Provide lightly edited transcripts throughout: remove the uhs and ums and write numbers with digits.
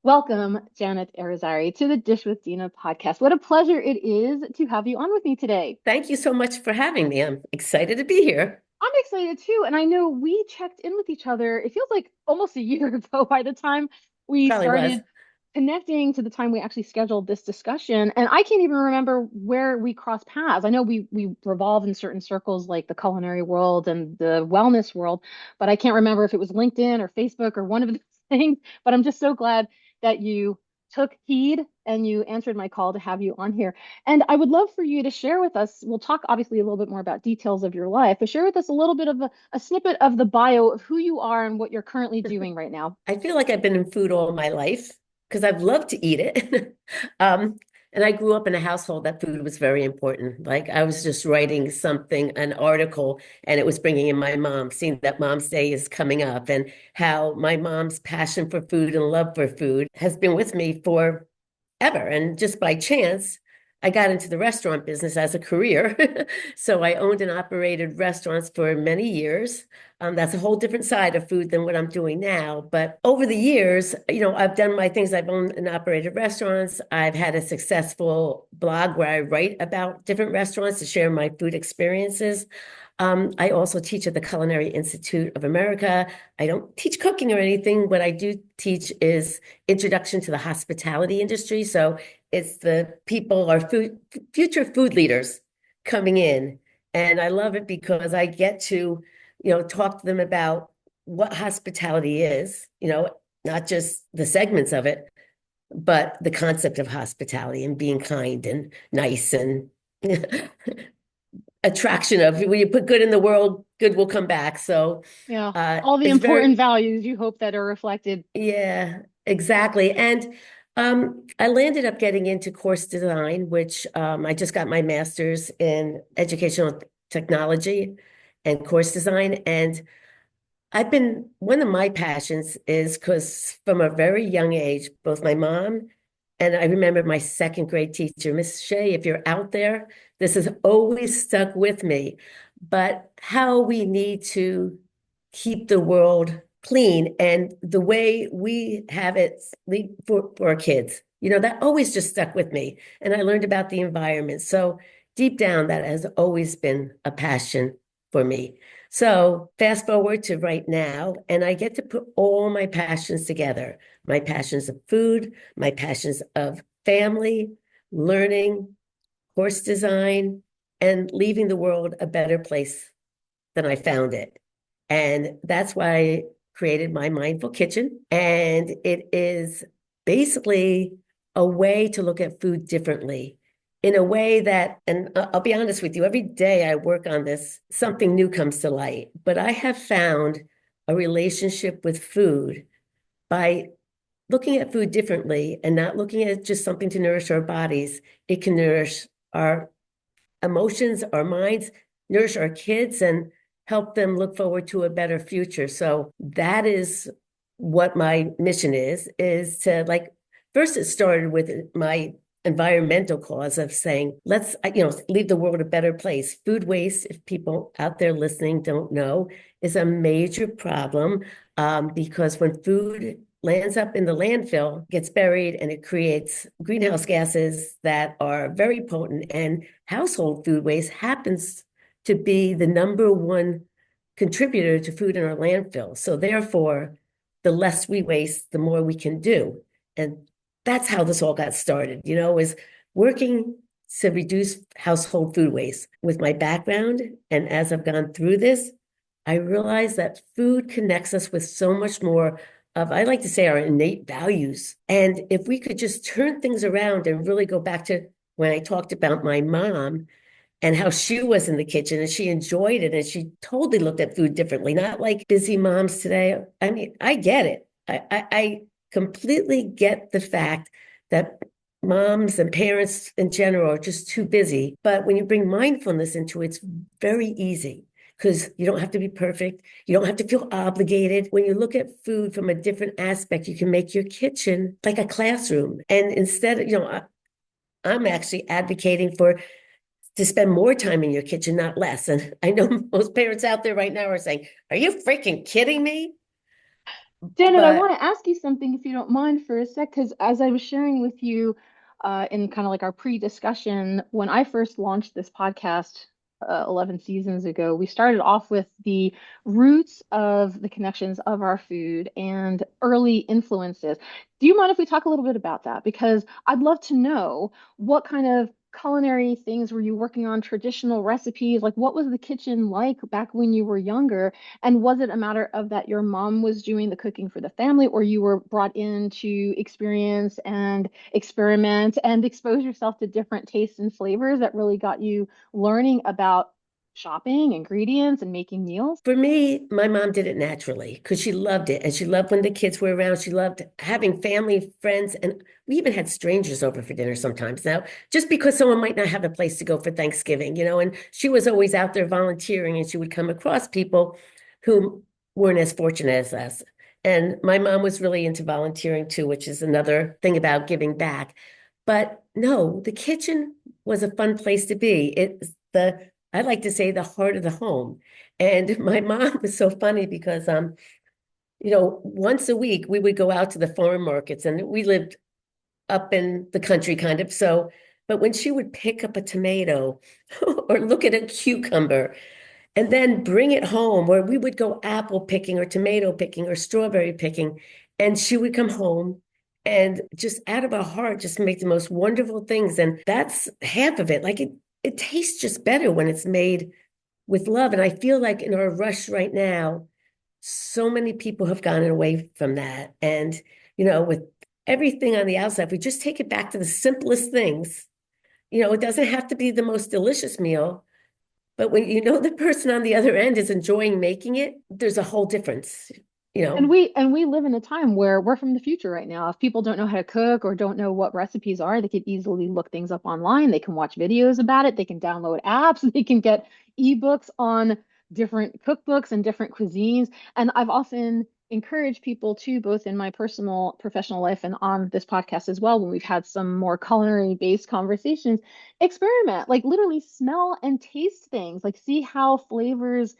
Welcome, Janet Irizarry, to the Dish with Dina podcast. What a pleasure it is to have you on with me today. Thank you so much for having me. I'm excited to be here. I'm excited too, and I know we checked in with each other. It feels like almost a year ago by the time we Probably was. started connecting to the time we actually scheduled this discussion. And I can't even remember where we crossed paths. I know we revolve in certain circles like the culinary world and the wellness world, but I can't remember if it was LinkedIn or Facebook or one of those things. But I'm just so glad that you took heed and you answered my call to have you on here. And I would love for you to share with us. We'll talk obviously a little bit more about details of your life, but share with us a little bit of a snippet of the bio of who you are and what you're currently doing right now. I feel like I've been in food all my life because I've loved to eat it. um, and I grew up in a household that food was very important. Like I was just writing something, an article, and it was bringing in my mom, seeing that Mom's Day is coming up, and how my mom's passion for food and love for food has been with me forever. And just by chance, I got into the restaurant business as a career. So I owned and operated restaurants for many years. That's a whole different side of food than what I'm doing now. But over the years, I've done my things. I've owned and operated restaurants. I've had a successful blog where I write about different restaurants to share my food experiences. I also teach at the Culinary Institute of America. I don't teach cooking or anything. What I do teach is introduction to the hospitality industry. So it's the people, our future food leaders coming in. And I love it because I get to, talk to them about what hospitality is, not just the segments of it, but the concept of hospitality and being kind and nice and attraction of when you put good in the world, good will come back. So Yeah, all the it's important very, values you hope that are reflected. yeah, exactly. And I landed up getting into course design, which I just got my master's in educational technology and course design. And one of my passions is because from a very young age, both my mom and I remember my second grade teacher, Miss Shea, if you're out there, this has always stuck with me. But how we need to keep the world clean and the way we have it for our kids, that always just stuck with me. And I learned about the environment. So deep down, that has always been a passion for me. So fast forward to right now, and I get to put all my passions together, my passions of food, my passions of family, learning, course design, and leaving the world a better place than I found it. And that's why I created my Mindful Kitchen. And it is basically a way to look at food differently in a way that, and I'll be honest with you, every day I work on this, something new comes to light. But I have found a relationship with food by looking at food differently and not looking at just something to nourish our bodies. It can nourish our emotions, our minds, nourish our kids, and help them look forward to a better future. So that is what my mission is to like, first it started with my environmental cause of saying, let's, leave the world a better place. Food waste, if people out there listening don't know, is a major problem because when food lands up in the landfill, gets buried, and it creates greenhouse gases that are very potent. And household food waste happens to be the number one contributor to food in our landfill. So therefore, the less we waste, the more we can do. And that's how this all got started, is working to reduce household food waste. With my background, and as I've gone through this, I realized that food connects us with so much more of, I like to say, our innate values. And if we could just turn things around and really go back to when I talked about my mom and how she was in the kitchen and she enjoyed it and she totally looked at food differently, not like busy moms today. I mean, I get it. I completely get the fact that moms and parents in general are just too busy. But when you bring mindfulness into it, it's very easy because you don't have to be perfect. You don't have to feel obligated. When you look at food from a different aspect, you can make your kitchen like a classroom. And instead of, I'm actually advocating for to spend more time in your kitchen, not less. And I know most parents out there right now are saying, are you freaking kidding me? Janet, I want But to ask you something if you don't mind for a sec, because as I was sharing with you in kind of like our pre-discussion, when I first launched this podcast 11 seasons ago, we started off with the roots of the connections of our food and early influences. Do you mind if we talk a little bit about that? Because I'd love to know what kind of culinary things were you working on, traditional recipes? Like, what was the kitchen like back when you were younger? And was it a matter of that your mom was doing the cooking for the family, or you were brought in to experience and experiment and expose yourself to different tastes and flavors that really got you learning about shopping, ingredients, and making meals? for me, my mom did it naturally because she loved it. And she loved when the kids were around. She loved having family, friends, and we even had strangers over for dinner sometimes. Now, just because someone might not have a place to go for Thanksgiving, and she was always out there volunteering and she would come across people who weren't as fortunate as us. And my mom was really into volunteering too, which is another thing about giving back. But no, the kitchen was a fun place to be. It's I like to say, the heart of the home. And my mom was so funny because once a week we would go out to the farm markets and we lived up in the country kind of. So, but when she would pick up a tomato or look at a cucumber and then bring it home, or we would go apple picking or tomato picking or strawberry picking, and she would come home and just out of her heart just make the most wonderful things. And that's half of it. Like it tastes just better when it's made with love. And I feel like in our rush right now, so many people have gotten away from that. And, with everything on the outside, if we just take it back to the simplest things, it doesn't have to be the most delicious meal. But when the person on the other end is enjoying making it, there's a whole difference, you And know. we live in a time where we're from the future right now. If people don't know how to cook or don't know what recipes are, they could easily look things up online. They can watch videos about it. They can download apps. They can get ebooks on different cookbooks and different cuisines. And I've often encouraged people to, both in my personal professional life and on this podcast as well, when we've had some more culinary based conversations, experiment, like literally smell and taste things, like see how flavors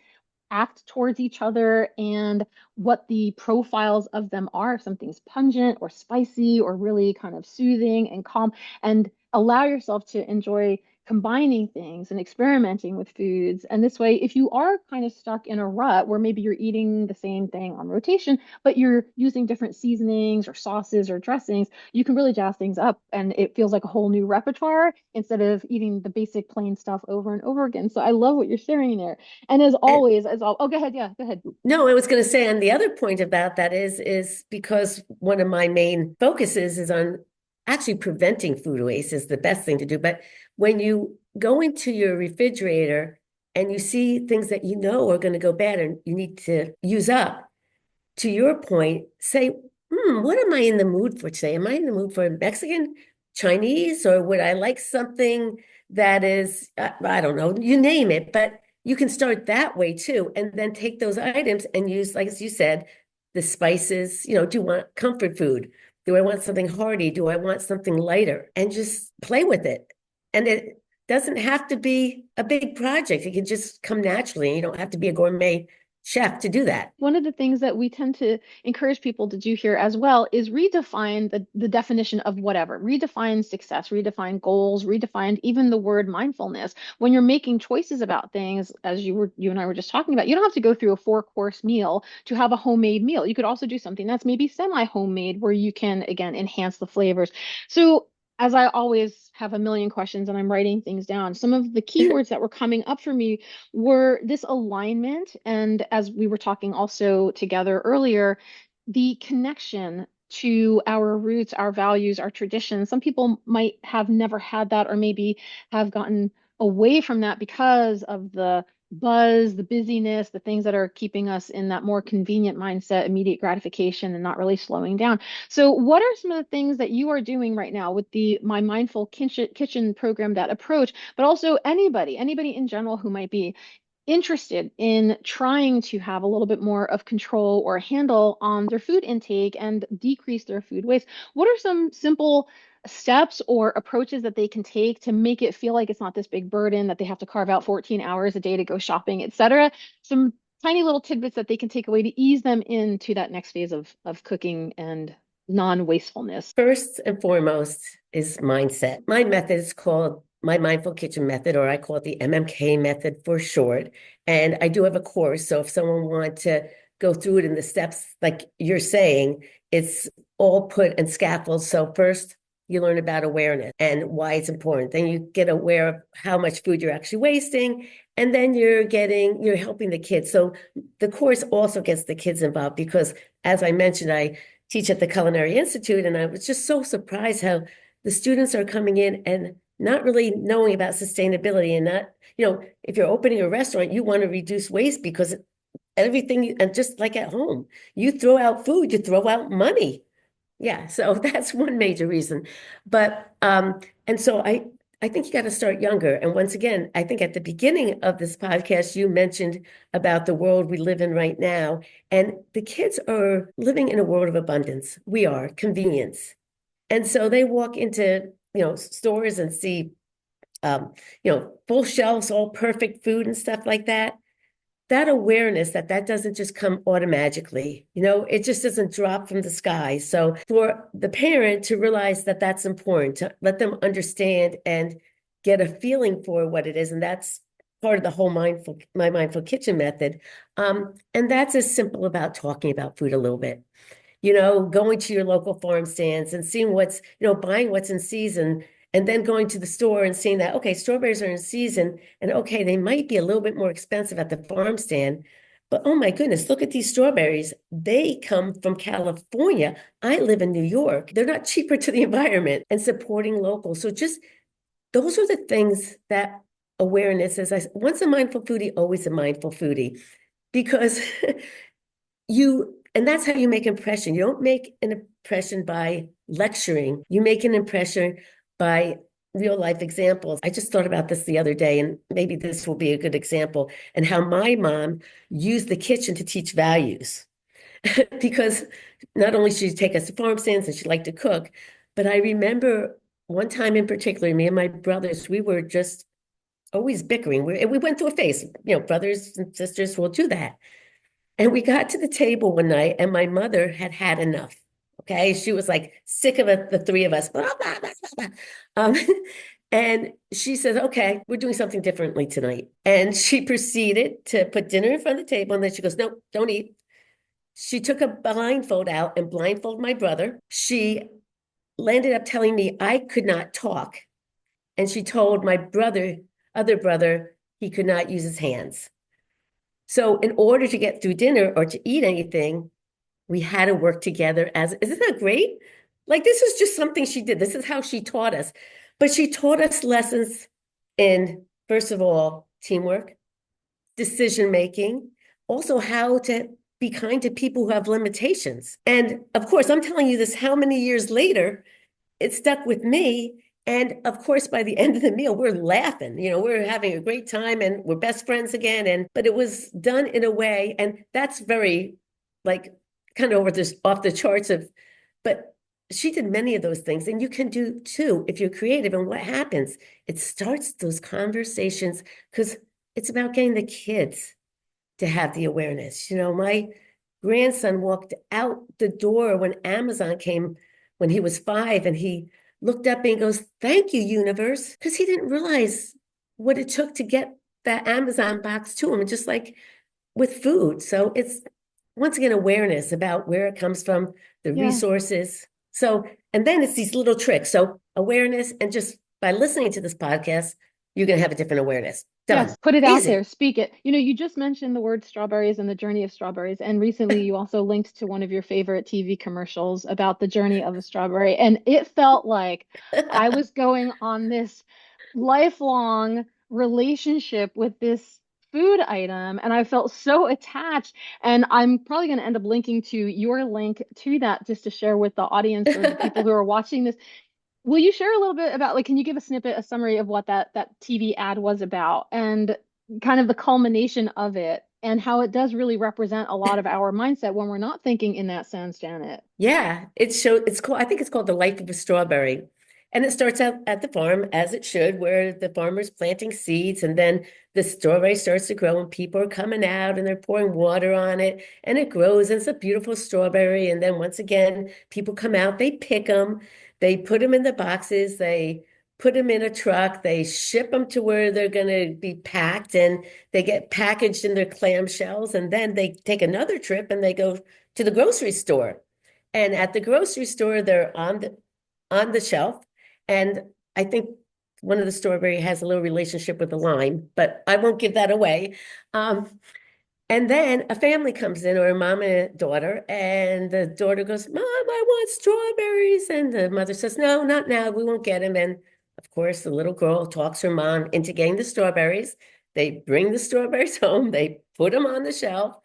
act towards each other and what the profiles of them are. If something's pungent or spicy or really kind of soothing and calm, and allow yourself to enjoy combining things and experimenting with foods. And this way, if you are kind of stuck in a rut where maybe you're eating the same thing on rotation, but you're using different seasonings or sauces or dressings, you can really jazz things up and it feels like a whole new repertoire instead of eating the basic plain stuff over and over again. So I love what you're sharing there. And as And always, oh, go ahead. Yeah, go ahead. no, I was going to say, and the other point about that is because one of my main focuses is on actually preventing food waste is the best thing to do. But when you go into your refrigerator and you see things that you know are going to go bad and you need to use up, to your point, say, what am I in the mood for today? Am I in the mood for Mexican, Chinese, or would I like something that is, I don't know, you name it, but you can start that way too, and then take those items and use, like as you said, the spices. Do you want comfort food? Do I want something hearty? Do I want something lighter? And just play with it. And it doesn't have to be a big project. It can just come naturally. You don't have to be a gourmet chef to do that. One of the things that we tend to encourage people to do here as well is redefine the definition of whatever. Redefine success, redefine goals, redefine even the word mindfulness. When you're making choices about things, as you and I were just talking about, you don't have to go through a four-course meal to have a homemade meal. You could also do something that's maybe semi-homemade where you can, again, enhance the flavors. So as I always have a million questions and I'm writing things down, some of the keywords that were coming up for me were this alignment. And as we were talking also together earlier, the connection to our roots, our values, our traditions. Some people might have never had that, or maybe have gotten away from that because of the buzz, the busyness, the things that are keeping us in that more convenient mindset, immediate gratification, and not really slowing down. So, what are some of the things that you are doing right now with the My Mindful Kitchen program, that approach, but also anybody in general who might be interested in trying to have a little bit more of control or handle on their food intake and decrease their food waste? What are some simple steps or approaches that they can take to make it feel like it's not this big burden that they have to carve out 14 hours a day to go shopping, etc.? Some tiny little tidbits that they can take away to ease them into that next phase of cooking and non-wastefulness. First and foremost is mindset. My method is called my Mindful Kitchen Method, or I call it the MMK method for short. And I do have a course. So if someone wants to go through it in the steps, like you're saying, it's all put in scaffolds. So first, you learn about awareness and why it's important. Then you get aware of how much food you're actually wasting. And then you're helping the kids. So the course also gets the kids involved because, as I mentioned, I teach at the Culinary Institute, and I was just so surprised how the students are coming in and not really knowing about sustainability and not, if you're opening a restaurant, you want to reduce waste because everything, and just like at home, you throw out food, you throw out money. Yeah, so that's one major reason. But and so I think you got to start younger. And once again, I think at the beginning of this podcast, you mentioned about the world we live in right now. And the kids are living in a world of abundance. We are, convenience. And so they walk into, stores and see, full shelves, all perfect food and stuff like that. That awareness that doesn't just come automatically, it just doesn't drop from the sky. So for the parent to realize that that's important, to let them understand and get a feeling for what it is. And that's part of the whole my mindful kitchen method. And that's as simple about talking about food a little bit, going to your local farm stands and seeing buying what's in season, and then going to the store and seeing that, okay, strawberries are in season, and okay, they might be a little bit more expensive at the farm stand, but oh my goodness, look at these strawberries. They come from California. I live in New York. They're not cheaper to the environment, and supporting local. So just those are the things that awareness is. Once a mindful foodie, always a mindful foodie, because and that's how you make impression. You don't make an impression by lecturing. You make an impression by real life examples. I just thought about this the other day, and maybe this will be a good example, and how my mom used the kitchen to teach values. Because not only she take us to farm stands and she liked to cook, but I remember one time in particular, me and my brothers, we were just always bickering. We went through a phase, brothers and sisters will do that. And we got to the table one night, and my mother had had enough. Okay, she was like sick of it, the three of us. Blah, blah, blah, blah, blah. And she says, okay, we're doing something differently tonight. And she proceeded to put dinner in front of the table. And then she goes, no, don't eat. She took a blindfold out and blindfolded my brother. She ended up telling me I could not talk. And she told my other brother, he could not use his hands. So in order to get through dinner or to eat anything, we had to work together isn't that great? Like, this is just something she did. This is how she taught us. But she taught us lessons in, first of all, teamwork, decision-making, also how to be kind to people who have limitations. And of course, I'm telling you this how many years later, it stuck with me. And of course, by the end of the meal, we're laughing, we're having a great time and we're best friends again. But it was done in a way, and that's very like kind of off the charts but she did many of those things, and you can do too if you're creative. And what happens? It starts those conversations because it's about getting the kids to have the awareness. My grandson walked out the door when Amazon came when he was 5, and he looked up and goes, thank you, universe, because he didn't realize what it took to get that Amazon box to him, and just like with food. So it's, once again, awareness about where it comes from, the resources. So, and then it's these little tricks. So awareness, and just by listening to this podcast, you're going to have a different awareness. Done. Yes, put it out Easy. there, speak it. You just mentioned the word strawberries and the journey of strawberries. And recently you also linked to one of your favorite TV commercials about the journey of a strawberry. And it felt like I was going on this lifelong relationship with this food item, and I felt so attached. And I'm probably going to end up linking to your link to that just to share with the audience or the people who are watching this. Will you share a little bit about, like, can you give a snippet, a summary of what that TV ad was about and kind of the culmination of it, and how it does really represent a lot of our mindset when we're not thinking in that sense, Janet? Yeah, it's cool. I think it's called The Life of a Strawberry. And it starts out at the farm, as it should, where the farmer's planting seeds, and then the strawberry starts to grow, and people are coming out and they're pouring water on it, and it grows, and it's a beautiful strawberry. And then once again, people come out, they pick them, they put them in the boxes, they put them in a truck, they ship them to where they're going to be packed, and they get packaged in their clamshells, and then they take another trip and they go to the grocery store. And at the grocery store, they're on the shelf. And I think one of the strawberry has a little relationship with the lime, but I won't give that away. And then a family comes in, or a mom and a daughter, and the daughter goes, "Mom, I want strawberries." And the mother says, "No, not now. We won't get them." And of course, the little girl talks her mom into getting the strawberries. They bring the strawberries home, they put them on the shelf.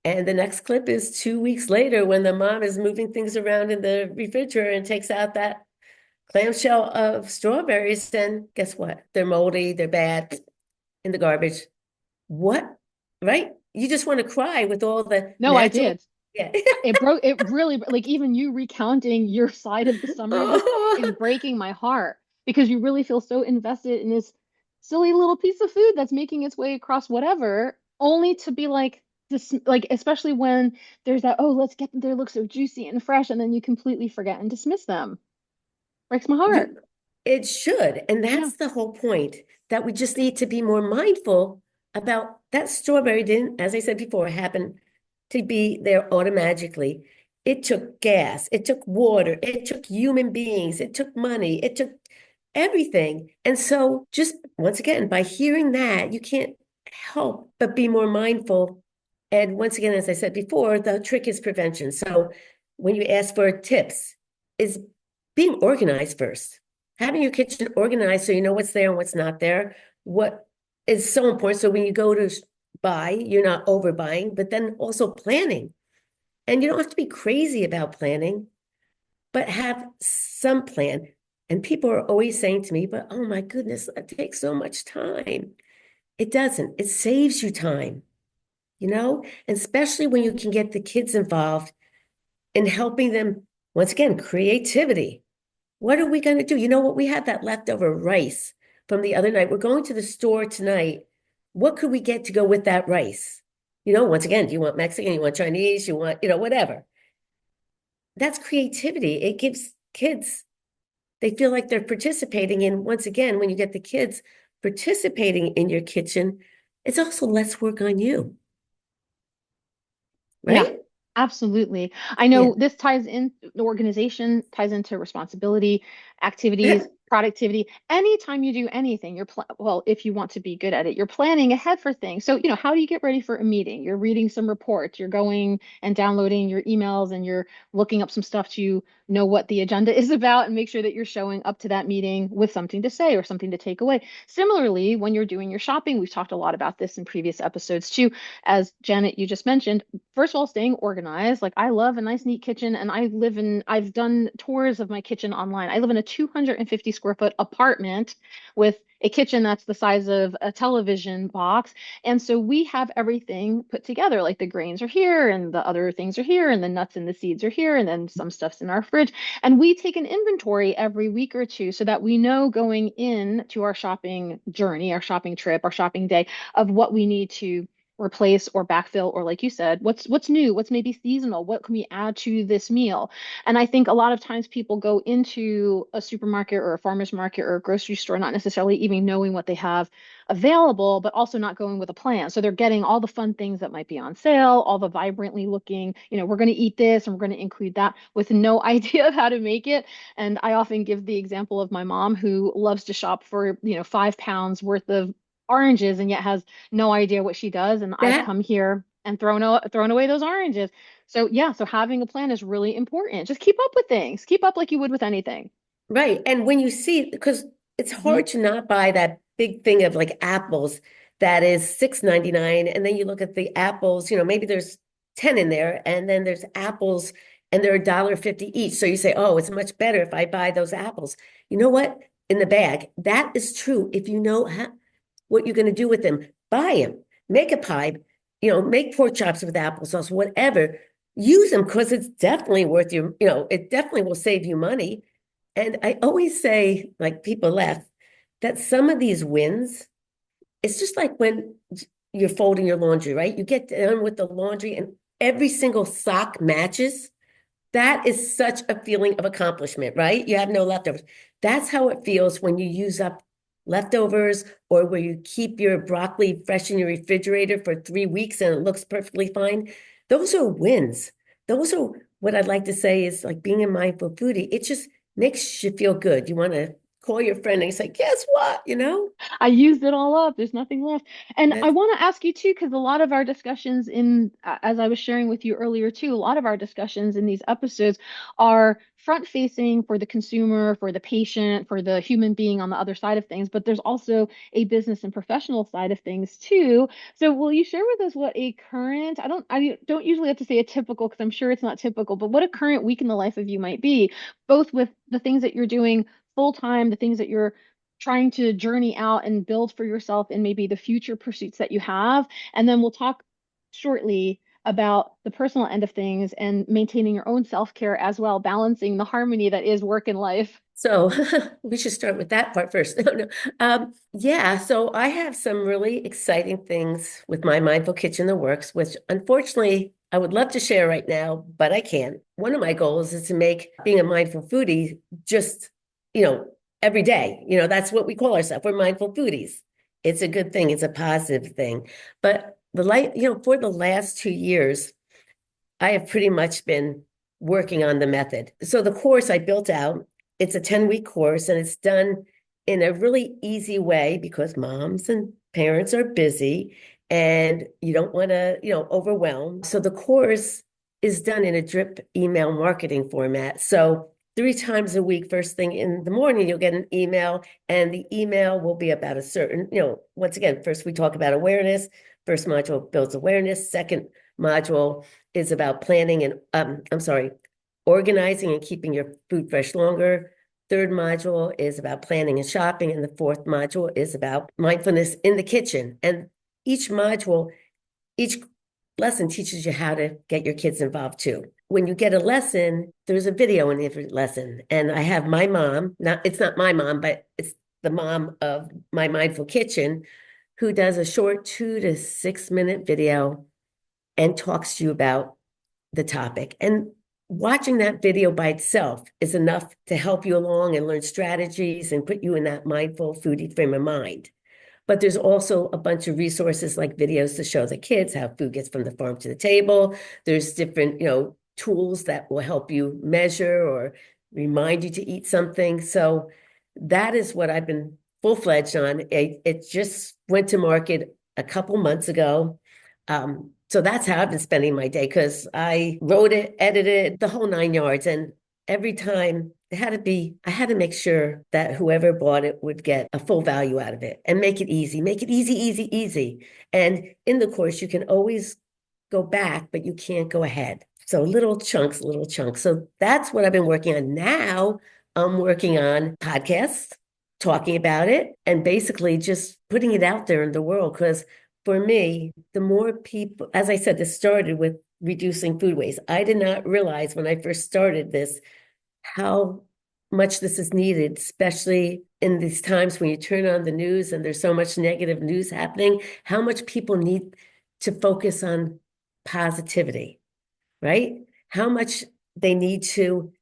And the next clip is 2 weeks later when the mom is moving things around in the refrigerator and takes out that clamshell of strawberries. And guess what? They're moldy, they're bad, in the garbage. What? Right? You just want to cry with all the No, I natural. did. Yeah. It really, like, even you recounting your side of the summary of this is breaking my heart, because you really feel so invested in this silly little piece of food that's making its way across whatever, only to be like this, like, especially when there's that, oh, let's get them, they look so juicy and fresh, and then you completely forget and dismiss them. Breaks my heart. You, it should. And Yeah. that's the whole point, that we just need to be more mindful about that strawberry didn't, as I said before, happen to be there automatically. It took gas, it took water, it took human beings, it took money, it took everything. And so just once again, by hearing that, you can't help but be more mindful. And once again, as I said before, the trick is prevention. So when you ask for tips, is being organized first. Having your kitchen organized so you know what's there and what's not there. What is so important. So when you go to buy, you're not overbuying, but then also planning. And you don't have to be crazy about planning, but have some plan. And people are always saying to me, "But oh my goodness, that takes so much time." It doesn't. It saves you time, and especially when you can get the kids involved in helping them, once again, creativity. What are we going to do? You know what? We have that leftover rice from the other night. We're going to the store tonight. What could we get to go with that rice? Once again, do you want Mexican? You want Chinese? You want, whatever. That's creativity. It gives kids, they feel like they're participating in, once again, when you get the kids participating in your kitchen, it's also less work on you, Yeah, right? absolutely. I Yeah. know this ties in, the organization ties into responsibility, Yeah. activities, productivity. Anytime you do anything, well, if you want to be good at it, you're planning ahead for things. So, how do you get ready for a meeting? You're reading some reports, you're going and downloading your emails, and you're looking up some stuff to know what the agenda is about and make sure that you're showing up to that meeting with something to say or something to take away. Similarly, when you're doing your shopping, we've talked a lot about this in previous episodes too. As Janet, you just mentioned, first of all, staying organized. Like, I love a nice, neat kitchen, and I've done tours of my kitchen online. I live in a 250 square foot apartment with a kitchen that's the size of a television box. And so we have everything put together. Like, the grains are here, and the other things are here, and the nuts and the seeds are here, and then some stuff's in our fridge. And we take an inventory every week or two so that we know going in to our shopping journey, our shopping trip, our shopping day, of what we need to replace or backfill, or, like you said, what's new, what's maybe seasonal, what can we add to this meal. And I think a lot of times people go into a supermarket or a farmer's market or a grocery store not necessarily even knowing what they have available, but also not going with a plan. So they're getting all the fun things that might be on sale, all the vibrantly looking, we're going to eat this and we're going to include that, with no idea of how to make it. And I often give the example of my mom, who loves to shop for 5 pounds worth of oranges and yet has no idea what she does. And I've That come here and thrown away those oranges. So yeah, so having a plan is really important. Just keep up with things. Keep up like you would with anything. Right. And when you see, because it's Hmm. hard to not buy that big thing of like apples that is $6.99. And then you look at the apples, maybe there's 10 in there, and then there's apples and they're $1.50 each. So you say, oh, it's much better if I buy those apples. You know what? In the bag. That is true. If you know what you're going to do with them, buy them, make a pie, make pork chops with applesauce, whatever. Use them, because it's definitely worth it definitely will save you money. And I always say, like people laugh, that some of these wins, it's just like when you're folding your laundry, right? You get done with the laundry and every single sock matches. That is such a feeling of accomplishment, right? You have no leftovers. That's how it feels when you use up leftovers or where you keep your broccoli fresh in your refrigerator for 3 weeks and it looks perfectly fine. Those are wins. Those are what I'd like to say is like being a mindful foodie. It just makes you feel good. You want to call your friend and say, guess what? I used it all up. There's nothing left. And I That's want to ask you too, because a lot of our discussions as I was sharing with you earlier too, a lot of our discussions in these episodes are front facing for the consumer, for the patient, for the human being on the other side of things. But there's also a business and professional side of things too. So will you share with us what a current, I don't usually have to say a typical because I'm sure it's not typical, but what a current week in the life of you might be, both with the things that you're doing full time, the things that you're trying to journey out and build for yourself and maybe the future pursuits that you have. And then we'll talk shortly about the personal end of things and maintaining your own self-care as well, balancing the harmony that is work and life. so we should start with that part first. No, no. Yeah, so I have some really exciting things with my Mindful Kitchen in the works, which unfortunately I would love to share right now, but I can't. One of my goals is to make being a mindful foodie just, you know, every day. That's what we call ourselves. We're mindful foodies. It's a good thing, it's a positive thing. But for the last 2 years, I have pretty much been working on the method. So the course I built out, it's a 10-week course and it's done in a really easy way because moms and parents are busy and you don't want to, overwhelm. So the course is done in a drip email marketing format. So 3 times a week, first thing in the morning, you'll get an email and the email will be about a certain, once again, first we talk about awareness. First module builds awareness. Second module is about planning and organizing and keeping your food fresh longer. Third module is about planning and shopping, and the fourth module is about mindfulness in the kitchen. And each lesson teaches you how to get your kids involved too. When you get a lesson, there's a video in every lesson. And I have my mom, it's not my mom, but it's the mom of my mindful kitchen, who does a short 2 to 6 minute video and talks to you about the topic. And watching that video by itself is enough to help you along and learn strategies and put you in that mindful foodie frame of mind. But there's also a bunch of resources like videos to show the kids how food gets from the farm to the table. There's different, tools that will help you measure or remind you to eat something. So that is what I've been full-fledged on. It just went to market a couple months ago. So that's how I've been spending my day because I wrote it, edited the whole 9 yards. And every time I had to make sure that whoever bought it would get a full value out of it and make it easy, easy, easy. And in the course, you can always go back, but you can't go ahead. So little chunks, little chunks. So that's what I've been working on. Now I'm working on podcasts, talking about it, and basically just putting it out there in the world because for me, the more people, as I said, this started with reducing food waste. I did not realize when I first started this how much this is needed, especially in these times when you turn on the news and there's so much negative news happening, how much people need to focus on positivity, right? How much they need to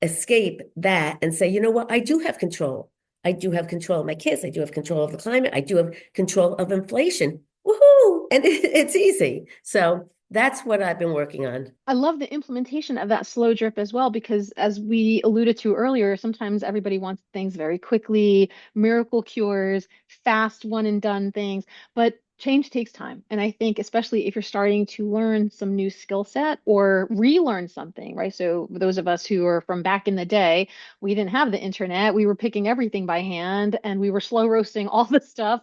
escape that and say, you know what, I do have control. I do have control of my kids. I do have control of the climate. I do have control of inflation. Woohoo! And it's easy. So that's what I've been working on. I love the implementation of that slow drip as well, because as we alluded to earlier, sometimes everybody wants things very quickly, miracle cures, fast one and done things, but change takes time. And I think, especially if you're starting to learn some new skill set or relearn something, right? So those of us who are from back in the day, we didn't have the internet. We were picking everything by hand and we were slow roasting all the stuff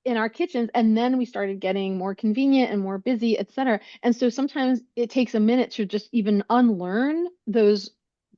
in our kitchens, and then we started getting more convenient and more busy, et cetera. And so sometimes it takes a minute to just even unlearn those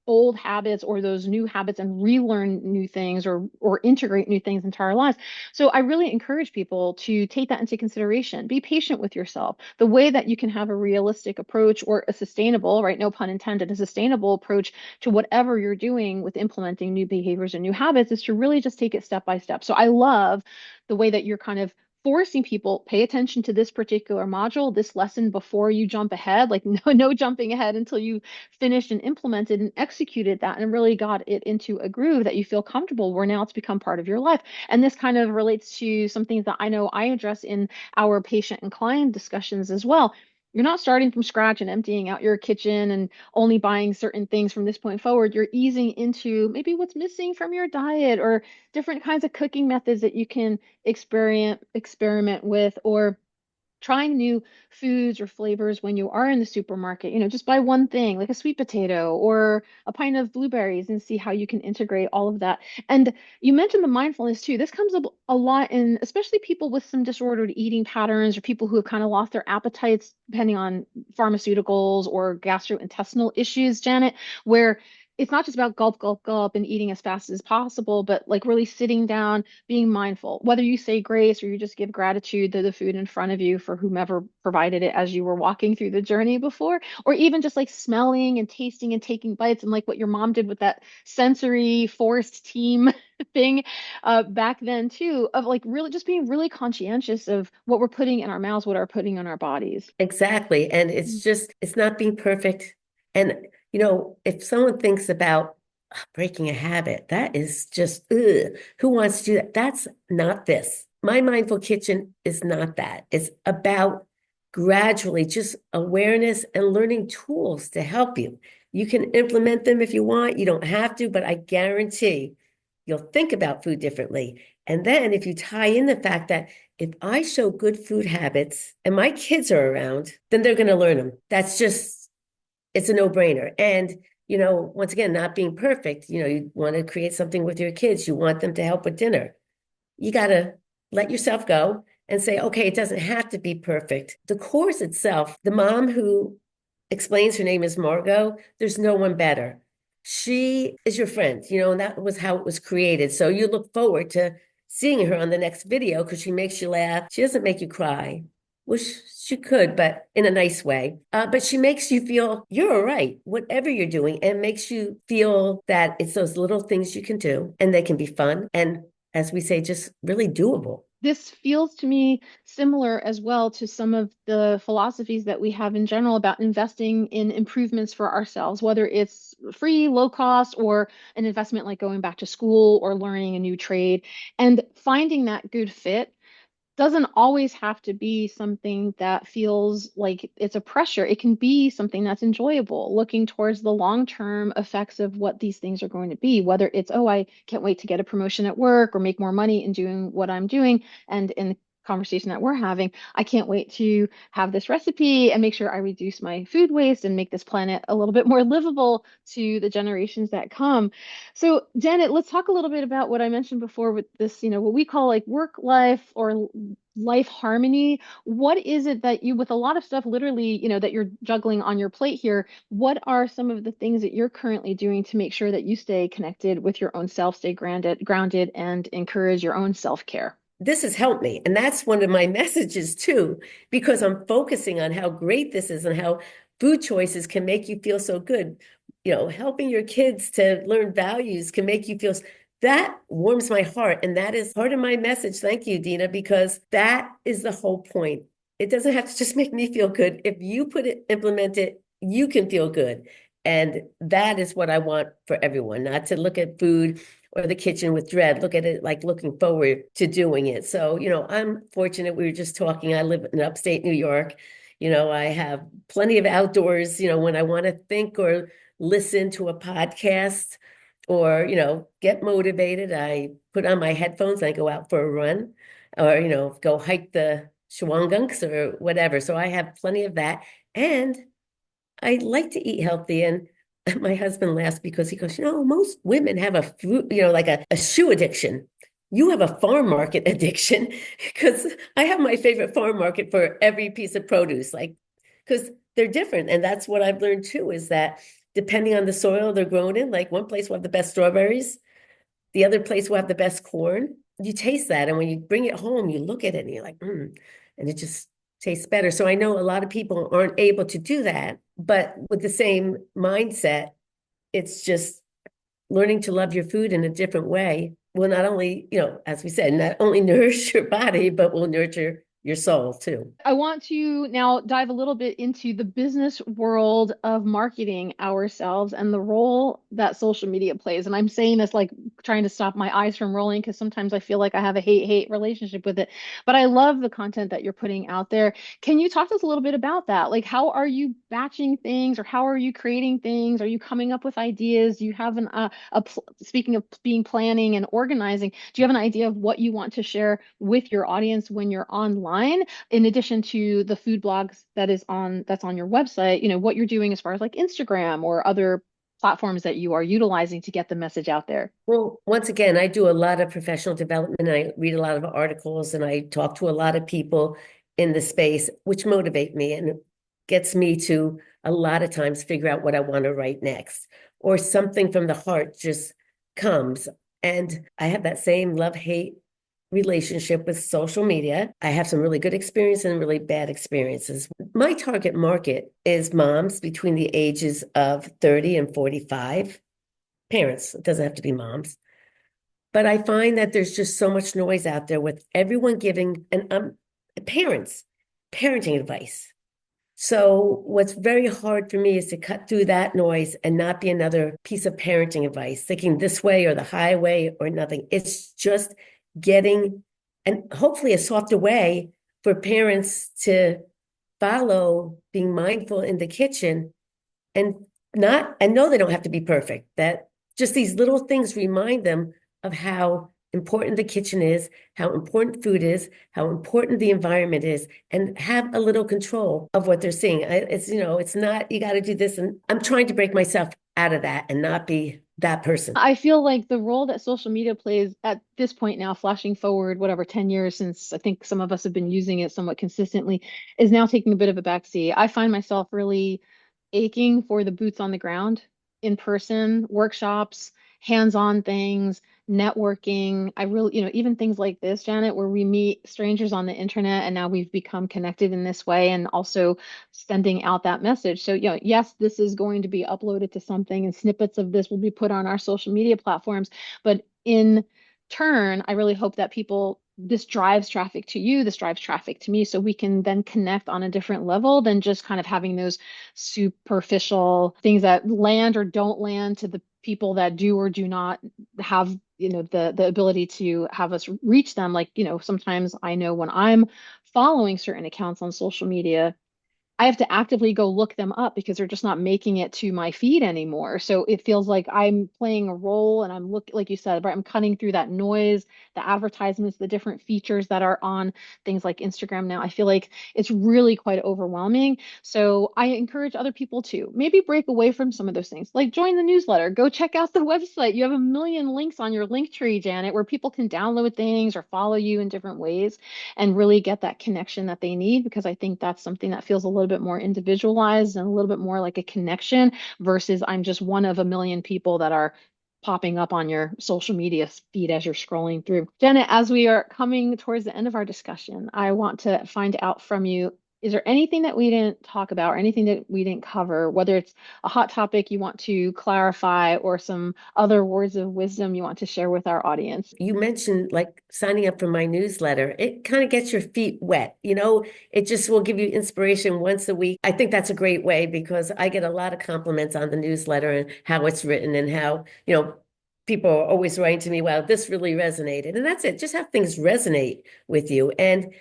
old habits or those new habits and relearn new things or integrate new things into our lives. So I really encourage people to take that into consideration. Be patient with yourself. The way that you can have a realistic approach or a sustainable, right? No pun intended, a sustainable approach to whatever you're doing with implementing new behaviors and new habits is to really just take it step by step. So I love the way that you're kind of forcing people pay attention to this particular module, this lesson before you jump ahead, like no jumping ahead until you finished and implemented and executed that and really got it into a groove that you feel comfortable where now it's become part of your life. And this kind of relates to some things that I know I address in our patient and client discussions as well. You're not starting from scratch and emptying out your kitchen and only buying certain things from this point forward. You're easing into maybe what's missing from your diet or different kinds of cooking methods that you can experiment with, or trying new foods or flavors when you are in the supermarket. Just buy one thing like a sweet potato or a pint of blueberries and see how you can integrate all of that. And you mentioned the mindfulness too. This comes up a lot in especially people with some disordered eating patterns or people who have kind of lost their appetites depending on pharmaceuticals or gastrointestinal issues, Janet, where it's not just about gulp, gulp, gulp and eating as fast as possible, but like really sitting down, being mindful, whether you say grace or you just give gratitude to the food in front of you for whomever provided it as you were walking through the journey before, or even just like smelling and tasting and taking bites and like what your mom did with that sensory forest team thing back then too, of like really just being really conscientious of what we're putting in our mouths, what we're putting in our bodies. Exactly. And it's just, it's not being perfect. And, if someone thinks about breaking a habit, that is just, ugh, who wants to do that? That's not this. My mindful kitchen is not that. It's about gradually just awareness and learning tools to help you. You can implement them if you want. You don't have to, but I guarantee you'll think about food differently. And then if you tie in the fact that if I show good food habits and my kids are around, then they're going to learn them. That's just, it's a no-brainer. And, once again, not being perfect, you want to create something with your kids. You want them to help with dinner. You got to let yourself go and say, okay, it doesn't have to be perfect. The course itself, the mom who explains, her name is Margot, there's no one better. She is your friend, and that was how it was created. So you look forward to seeing her on the next video because she makes you laugh. She doesn't make you cry. Wish she could, but in a nice way. But she makes you feel you're all right, whatever you're doing, and makes you feel that it's those little things you can do and they can be fun. And as we say, just really doable. This feels to me similar as well to some of the philosophies that we have in general about investing in improvements for ourselves, whether it's free, low cost, or an investment like going back to school or learning a new trade. And finding that good fit doesn't always have to be something that feels like it's a pressure. It can be something that's enjoyable, looking towards the long-term effects of what these things are going to be, whether it's, oh, I can't wait to get a promotion at work or make more money in doing what I'm doing. And in the conversation that we're having, I can't wait to have this recipe and make sure I reduce my food waste and make this planet a little bit more livable to the generations that come. So, Janet, let's talk a little bit about what I mentioned before with this, what we call like work life or life harmony. What is it that you, with a lot of stuff literally, that you're juggling on your plate here, what are some of the things that you're currently doing to make sure that you stay connected with your own self, stay grounded, and encourage your own self-care? This has helped me. And that's one of my messages too, because I'm focusing on how great this is and how food choices can make you feel so good. Helping your kids to learn values can make you feel that warms my heart. And that is part of my message. Thank you, Dina, because that is the whole point. It doesn't have to just make me feel good. If you implement it, you can feel good. And that is what I want for everyone, not to look at food or the kitchen with dread, look at it like looking forward to doing it. So, I'm fortunate. We were just talking. I live in upstate New York. I have plenty of outdoors, when I want to think or listen to a podcast or, get motivated. I put on my headphones and I go out for a run or, go hike the Shawangunks or whatever. So I have plenty of that. And I like to eat healthy. And my husband laughs because he goes, most women have a food, like a shoe addiction. You have a farm market addiction because I have my favorite farm market for every piece of produce, like, because they're different. And that's what I've learned too, is that depending on the soil they're grown in. Like one place will have the best strawberries, the other place will have the best corn. You taste that, and when you bring it home, you look at it and you're like, and it just tastes better. So I know a lot of people aren't able to do that, but with the same mindset, it's just learning to love your food in a different way will not only, as we said, not only nourish your body, but will nurture your soul too. I want to now dive a little bit into the business world of marketing ourselves and the role that social media plays. And I'm saying this like trying to stop my eyes from rolling because sometimes I feel like I have a hate-hate relationship with it. But I love the content that you're putting out there. Can you talk to us a little bit about that? Like, how are you batching things or how are you creating things? Are you coming up with ideas? Do you have speaking of being planning and organizing, do you have an idea of what you want to share with your audience when you're online? In addition to the food blogs that's on your website, what you're doing as far as like Instagram or other platforms that you are utilizing to get the message out there. Well, once again, I do a lot of professional development. And I read a lot of articles and I talk to a lot of people in the space, which motivate me and gets me to a lot of times figure out what I want to write next, or something from the heart just comes. And I have that same love-hate relationship with social media. I have some really good experience and really bad experiences. My target market is moms between the ages of 30 and 45. Parents, it doesn't have to be moms. But I find that there's just so much noise out there with everyone giving, and parents, parenting advice. So what's very hard for me is to cut through that noise and not be another piece of parenting advice, thinking this way or the highway or nothing. It's just getting, and hopefully a softer way for parents to follow being mindful in the kitchen and know they don't have to be perfect, that just these little things remind them of how important the kitchen is, how important food is, how important the environment is, and have a little control of what they're seeing. It's not, you got to do this. And I'm trying to break myself out of that and not be that person. I feel like the role that social media plays at this point now, flashing forward, whatever, 10 years since I think some of us have been using it somewhat consistently, is now taking a bit of a backseat. I find myself really aching for the boots on the ground, in person, workshops, hands-on things, networking. I really, even things like this, Janet, where we meet strangers on the internet and now we've become connected in this way and also sending out that message. So, yes, this is going to be uploaded to something and snippets of this will be put on our social media platforms. But in turn, I really hope that this drives traffic to you, this drives traffic to me, so we can then connect on a different level than just kind of having those superficial things that land or don't land to the people that do or do not have the ability to have us reach them. Like, sometimes I know when I'm following certain accounts on social media, I have to actively go look them up because they're just not making it to my feed anymore. So it feels like I'm playing a role and like you said, right, I'm cutting through that noise, the advertisements, the different features that are on things like Instagram now. I feel like it's really quite overwhelming. So I encourage other people to maybe break away from some of those things, like join the newsletter, go check out the website. You have a million links on your link tree, Janet, where people can download things or follow you in different ways and really get that connection that they need, because I think that's something that feels a little bit more individualized and a little bit more like a connection versus I'm just one of a million people that are popping up on your social media feed as you're scrolling through. Jenna, as we are coming towards the end of our discussion, I want to find out from you, is there anything that we didn't talk about or anything that we didn't cover, whether it's a hot topic you want to clarify or some other words of wisdom you want to share with our audience? You mentioned like signing up for my newsletter. It kind of gets your feet wet. It just will give you inspiration once a week. I think that's a great way because I get a lot of compliments on the newsletter and how it's written and how, people are always writing to me, wow, this really resonated. And that's it. Just have things resonate with you. And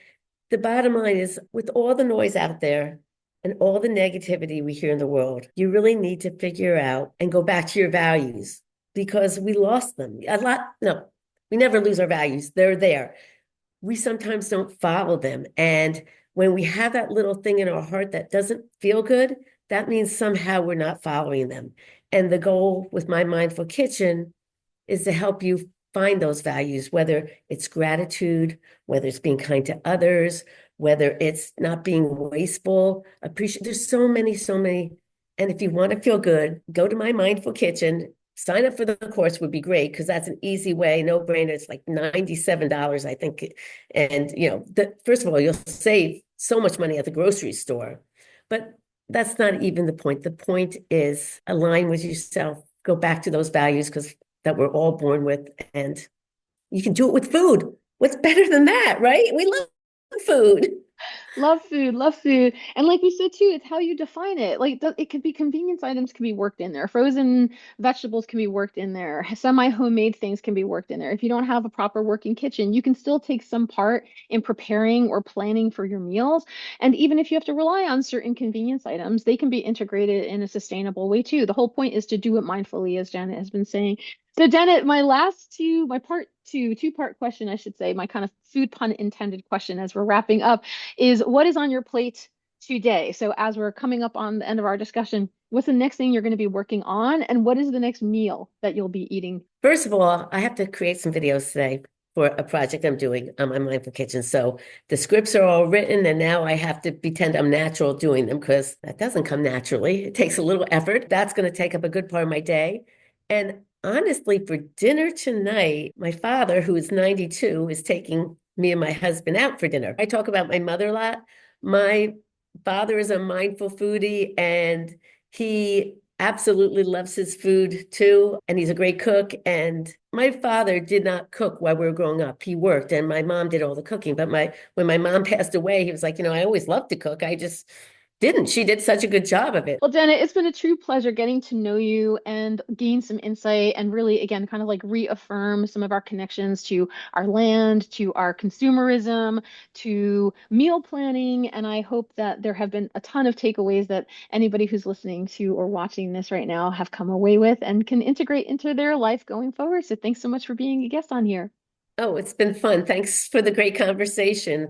the bottom line is, with all the noise out there and all the negativity we hear in the world, you really need to figure out and go back to your values, because we lost them a lot. No, we never lose our values. They're there. We sometimes don't follow them. And when we have that little thing in our heart that doesn't feel good, that means somehow we're not following them. And the goal with my Mindful Kitchen is to help you find those values, whether it's gratitude, whether it's being kind to others, whether it's not being wasteful, appreciate. There's so many. And if you want to feel good, go to my Mindful Kitchen. Sign up for the course would be great because that's an easy way, no brainer. It's like $97, I think. And first of all, you'll save so much money at the grocery store. But that's not even the point. The point is align with yourself, go back to those values because that we're all born with, and you can do it with food. What's better than that, right? We love food. Love food, love food. And like we said too, it's how you define it. Like it could be convenience items can be worked in there. Frozen vegetables can be worked in there. Semi-homemade things can be worked in there. If you don't have a proper working kitchen, you can still take some part in preparing or planning for your meals. And even if you have to rely on certain convenience items, they can be integrated in a sustainable way too. The whole point is to do it mindfully, as Janet has been saying. So Janet, my part two-part question, I should say, my kind of food pun intended question as we're wrapping up is what is on your plate today? So as we're coming up on the end of our discussion, what's the next thing you're going to be working on, and what is the next meal that you'll be eating? First of all, I have to create some videos today for a project I'm doing on my Mindful Kitchen. So the scripts are all written, and now I have to pretend I'm natural doing them because that doesn't come naturally. It takes a little effort. That's going to take up a good part of my day. And honestly, for dinner tonight, my father, who is 92, is taking me and my husband out for dinner. I talk about my mother a lot. My father is a mindful foodie, and he absolutely loves his food too. And he's a great cook. And my father did not cook while we were growing up. He worked, and my mom did all the cooking. But when my mom passed away, he was like, I always loved to cook. I just didn't. She did such a good job of it. Well, Janet, it's been a true pleasure getting to know you and gain some insight and really, again, kind of like reaffirm some of our connections to our land, to our consumerism, to meal planning. And I hope that there have been a ton of takeaways that anybody who's listening to or watching this right now have come away with and can integrate into their life going forward. So thanks so much for being a guest on here. Oh, it's been fun. Thanks for the great conversation.